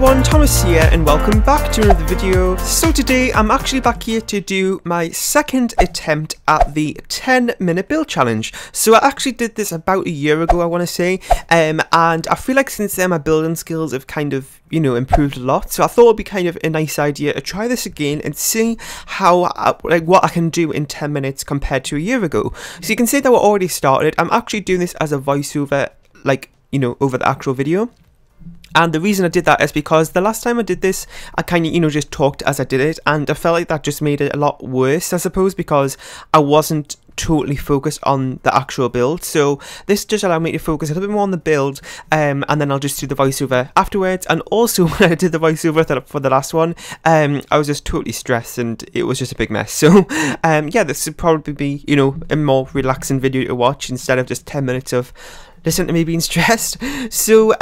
everyone, Thomas here and welcome back to another video. So today I'm actually back here to do my second attempt at the 10-minute build challenge. So I actually did this about a year ago, I want to say, and I feel like since then my building skills have kind of, you know, improved a lot. So I thought it'd be kind of a nice idea to try this again and see how, what I can do in 10 minutes compared to a year ago. So you can see that we're already started. I'm actually doing this as a voiceover, like, you know, over the actual video. And the reason I did that is because the last time I did this, I kind of, you know, just talked as I did it, and I felt like that just made it a lot worse, I suppose, because I wasn't totally focused on the actual build. So this just allowed me to focus a little bit more on the build, and then I'll just do the voiceover afterwards. And also when I did the voiceover for the last one, I was just totally stressed and it was just a big mess. So yeah, this would probably be, you know, a more relaxing video to watch instead of just 10 minutes of listen to me being stressed. So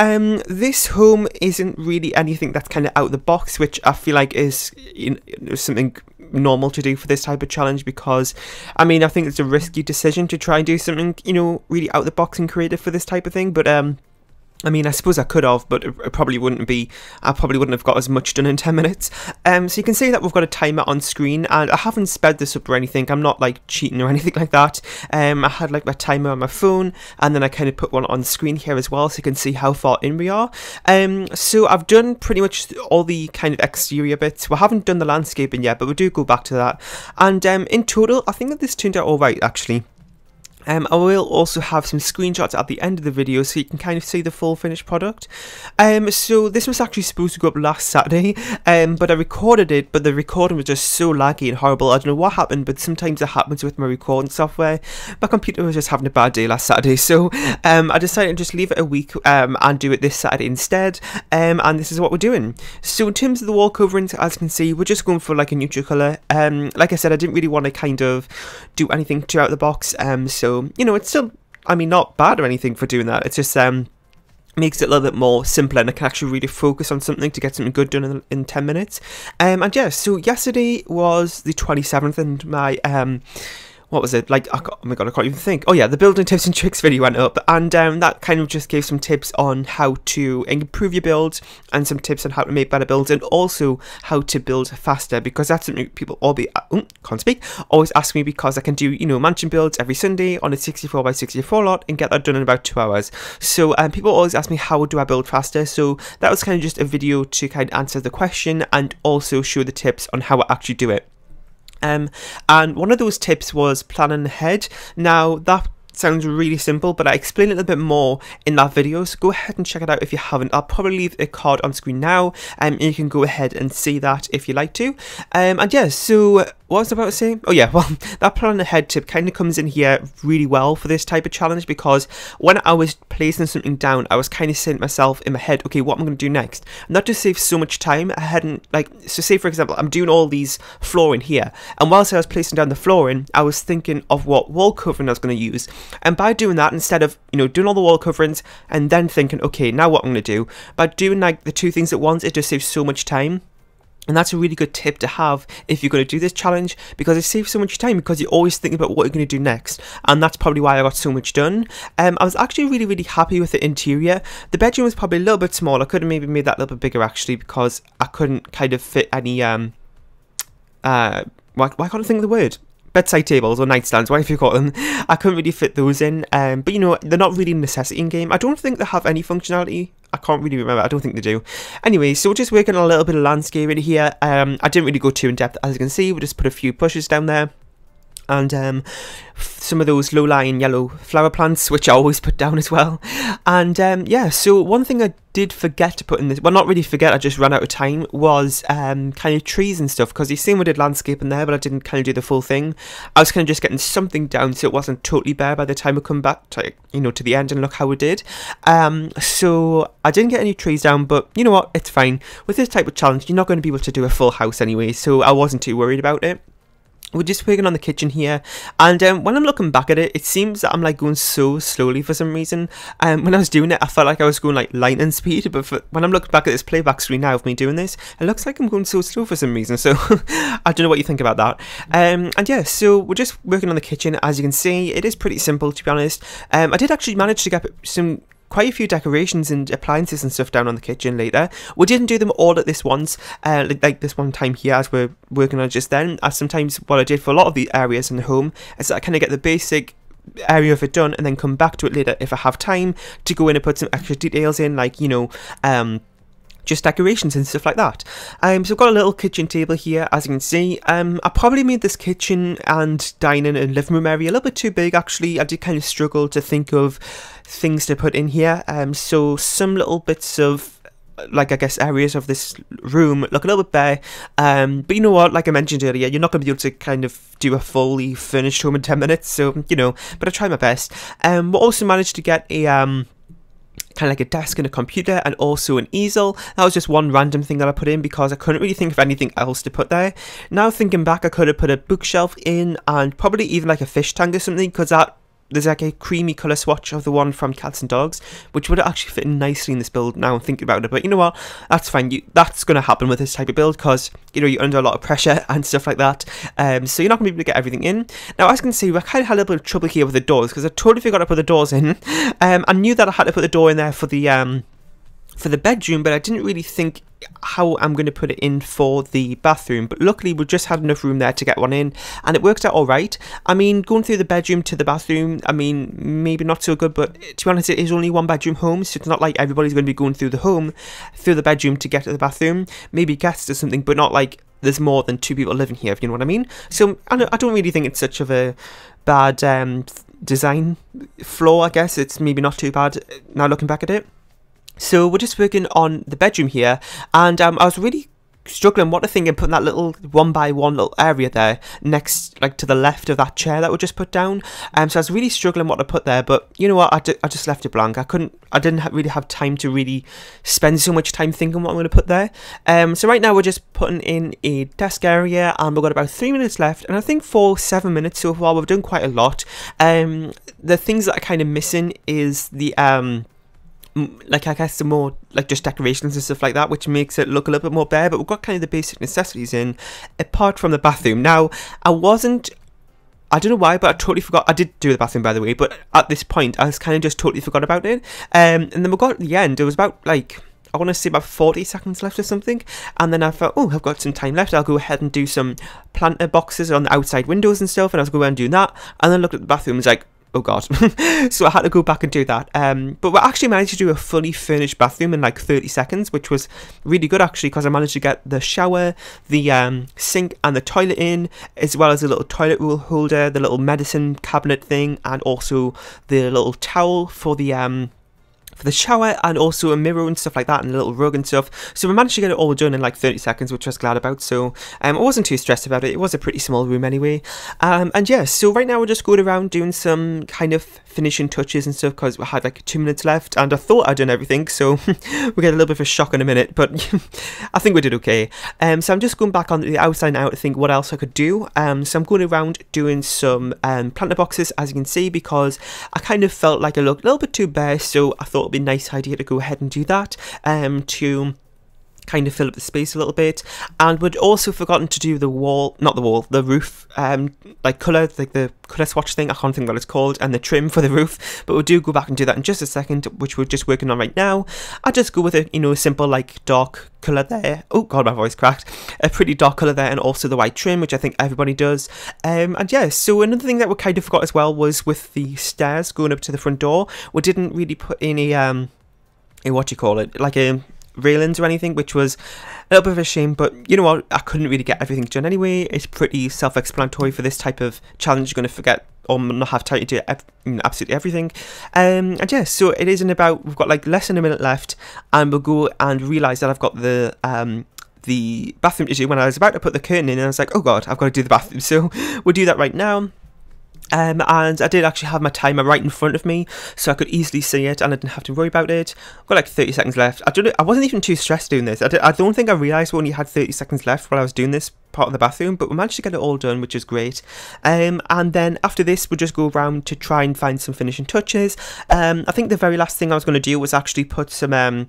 this home isn't really anything that's kind of out of the box, which I feel like is, you know, something normal to do for this type of challenge, because I mean, I think it's a risky decision to try and do something, you know, really out of the box and creative for this type of thing. But I mean, I suppose I could have, but it probably wouldn't be, I probably wouldn't have got as much done in 10 minutes. So you can see that we've got a timer on screen, and I haven't sped this up or anything. I'm not like cheating or anything like that. I had like my timer on my phone, and then I kind of put one on screen here as well, so you can see how far in we are. So I've done pretty much all the kind of exterior bits. We haven't done the landscaping yet, but we do go back to that. And in total, I think that this turned out alright, actually. I will also have some screenshots at the end of the video so you can kind of see the full finished product. So this was actually supposed to go up last Saturday, but I recorded it, but the recording was just so laggy and horrible. I don't know what happened, but sometimes it happens with my recording software. My computer was just having a bad day last Saturday, so I decided to just leave it a week and do it this Saturday instead, and this is what we're doing. So in terms of the wall coverings, as you can see, we're just going for like a neutral colour. Like I said, I didn't really want to kind of do anything too out of the box, so you know, it's still, I mean, not bad or anything for doing that. It's just makes it a little bit more simpler, and I can actually really focus on something to get something good done in 10 minutes. And yeah, so yesterday was the 27th, and my what was it, like, oh my god, I can't even think. Oh yeah, the building tips and tricks video went up, and that kind of just gave some tips on how to improve your builds, and some tips on how to make better builds, and also how to build faster, because that's something people always ask me, because I can do, you know, mansion builds every Sunday on a 64x64 lot and get that done in about 2 hours. So people always ask me, how do I build faster? So that was kind of just a video to kind of answer the question and also show the tips on how I actually do it. And one of those tips was planning ahead. Now that sounds really simple, but I explain it a little bit more in that video, so go ahead and check it out if you haven't. I'll probably leave a card on screen now, and you can go ahead and see that if you like to. And yeah, so what was I about to say? Oh yeah, well, that plan ahead tip kind of comes in here really well for this type of challenge, because when I was placing something down, I was kind of saying to myself in my head, okay, what am I going to do next? And that just saves so much time. I hadn't, like, so say for example, I'm doing all these flooring here, and whilst I was placing down the flooring, I was thinking of what wall covering I was going to use. And by doing that, instead of, you know, doing all the wall coverings and then thinking, okay, now what I'm going to do, by doing like the two things at once, it just saves so much time. And that's a really good tip to have if you're going to do this challenge, because it saves so much time, because you're always thinking about what you're going to do next. And that's probably why I got so much done. I was actually really happy with the interior. The bedroom was probably a little bit small. I could have maybe made that a little bit bigger, actually, because I couldn't kind of fit any why can't I think of the word? Bedside tables or nightstands, whatever you call them. I couldn't really fit those in, but you know, they're not really a necessity in game. I don't think they have any functionality. I can't really remember. I don't think they do. Anyway, so we're just working on a little bit of landscaping here. I didn't really go too in depth, as you can see. We just put a few bushes down there, and some of those low-lying yellow flower plants, which I always put down as well. And yeah, so one thing I did forget to put in this, well, not really forget, I just ran out of time, was kind of trees and stuff, because you seen we did landscaping there, but I didn't kind of do the full thing. I was kind of just getting something down so it wasn't totally bare by the time we come back to, you know, to the end and look how we did. So I didn't get any trees down, but you know what, it's fine. With this type of challenge, you're not going to be able to do a full house anyway, so I wasn't too worried about it. We're just working on the kitchen here, and when I'm looking back at it, it seems that I'm like going so slowly for some reason. When I was doing it, I felt like I was going like lightning speed, but when I'm looking back at this playback screen now of me doing this, it looks like I'm going so slow for some reason, so I don't know what you think about that. And yeah, so we're just working on the kitchen. As you can see, it is pretty simple, to be honest. I did actually manage to get some quite a few decorations and appliances and stuff down on the kitchen later. We didn't do them all at this once, like this one time here as we're working on it just then. As sometimes what I did for a lot of the areas in the home is that I kind of get the basic area of it done and then come back to it later if I have time to go in and put some extra details in, like, you know, just decorations and stuff like that. So I've got a little kitchen table here, as you can see. I probably made this kitchen and dining and living room area a little bit too big, actually. I did kind of struggle to think of things to put in here. So some little bits of, like, I guess areas of this room look a little bit bare, but you know what, like I mentioned earlier, you're not going to be able to kind of do a fully furnished home in 10 minutes, so, you know, but I tried my best. We also managed to get a kind of like a desk and a computer and also an easel. That was just one random thing that I put in because I couldn't really think of anything else to put there. Now thinking back, I could have put a bookshelf in and probably even like a fish tank or something, because that there's like a creamy colour swatch of the one from Cats and Dogs, which would actually fit in nicely in this build now I'm thinking about it. But you know what, that's fine. That's going to happen with this type of build because, you know, you're under a lot of pressure and stuff like that. So you're not going to be able to get everything in. Now, as you can see, we kind of had a little bit of trouble here with the doors because I totally forgot to put the doors in. I knew that I had to put the door in there for the bedroom, but I didn't really think how I'm going to put it in for the bathroom. But luckily we just had enough room there to get one in, and it worked out alright. I mean, going through the bedroom to the bathroom, I mean, maybe not so good, but to be honest, it is only one bedroom home, so it's not like everybody's going to be going through the bedroom to get to the bathroom. Maybe guests or something, but not like there's more than 2 people living here, if you know what I mean. So I don't really think it's such of a bad design flaw. I guess it's maybe not too bad now looking back at it. So we're just working on the bedroom here, and I was really struggling what to think and putting that little 1x1 little area there next, like to the left of that chair that we just put down. So I was really struggling what to put there, but you know what, I just left it blank. I didn't really have time to really spend so much time thinking what I'm going to put there. So right now we're just putting in a desk area, and we've got about 3 minutes left, and I think for 7 minutes so far we've done quite a lot. The things that are kind of missing is the like, I guess, the more like just decorations and stuff like that, which makes it look a little bit more bare, but we've got kind of the basic necessities in, apart from the bathroom. Now, I don't know why, but I totally forgot. I did do the bathroom, by the way, but at this point I was kind of just totally forgot about it. And then we got at the end, it was about like, I want to say about 40 seconds left or something, and then I thought, oh, I've got some time left, I'll go ahead and do some planter boxes on the outside windows and stuff, and I was going and doing that, and then looked at the bathroom and was like, oh god. So I had to go back and do that. But we actually managed to do a fully furnished bathroom in like 30 seconds, which was really good actually, because I managed to get the shower, the sink and the toilet in, as well as a little toilet roll holder, the little medicine cabinet thing, and also the little towel for the shower, and also a mirror and stuff like that, and a little rug and stuff. So we managed to get it all done in like 30 seconds, which I was glad about. So I wasn't too stressed about it. It was a pretty small room anyway. And yeah, so right now we're just going around doing some kind of finishing touches and stuff, because we had like 2 minutes left, and I thought I'd done everything, so we get a little bit of a shock in a minute, but I think we did okay. So I'm just going back on the outside now to think what else I could do. So I'm going around doing some planter boxes, as you can see, because I kind of felt like I looked a little bit too bare, so I thought it'd be a nice idea to go ahead and do that, to kind of fill up the space a little bit. And we'd also forgotten to do the roof, like colour, like the colour swatch thing, I can't think what it's called, and the trim for the roof, but we'll go back and do that in just a second, which we're just working on right now. I'll just go with a, you know, simple like dark colour there. Oh god, my voice cracked. A pretty dark colour there, and also the white trim, which I think everybody does. And yeah, so another thing that we kind of forgot as well was with the stairs going up to the front door, we didn't really put in a what do you call it, like a railings or anything, which was a little bit of a shame, but you know what, I couldn't really get everything done anyway. It's pretty self-explanatory for this type of challenge. You're going to forget or not have time to do absolutely everything. And yeah, so it is in about, we've got like less than a minute left, and we'll go and realise that I've got the bathroom issue when I was about to put the curtain in, and I was like, oh god, I've got to do the bathroom, so we'll do that right now. And I did actually have my timer right in front of me, so I could easily see it, and I didn't have to worry about it. I've got like 30 seconds left. I wasn't even too stressed doing this. I don't think I realised we only had 30 seconds left while I was doing this part of the bathroom, but we managed to get it all done, which is great. And then after this, we'll just go around to try and find some finishing touches. I think the very last thing I was going to do was actually put some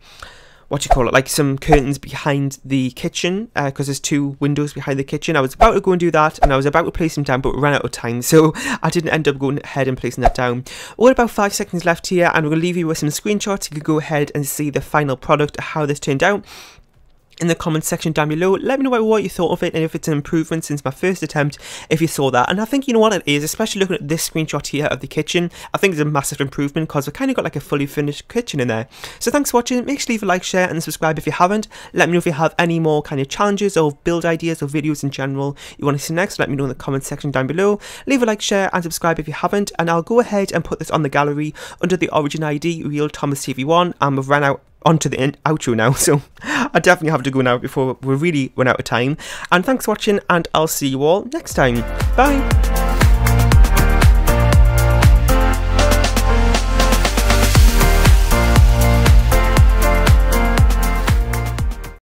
what do you call it, like some curtains behind the kitchen, because there's 2 windows behind the kitchen. I was about to go and do that, and I was about to place them down, but we ran out of time, so I didn't end up going ahead and placing that down. We're about 5 seconds left here, and we'll leave you with some screenshots. You can go ahead and see the final product, how this turned out. In the comment section down below, let me know what you thought of it, and if it's an improvement since my first attempt, if you saw that. And I think, you know what it is, especially looking at this screenshot here of the kitchen, I think it's a massive improvement, because we've kind of got like a fully finished kitchen in there. So thanks for watching. Make sure to leave a like, share and subscribe if you haven't. Let me know if you have any more kind of challenges or build ideas or videos in general you want to see next. Let me know in the comment section down below. Leave a like, share and subscribe if you haven't, and I'll go ahead and put this on the gallery under the origin ID Real Thomas TV1, and we've ran out onto the outro now, so I definitely have to go now before we really run out of time. And thanks for watching, and I'll see you all next time. Bye.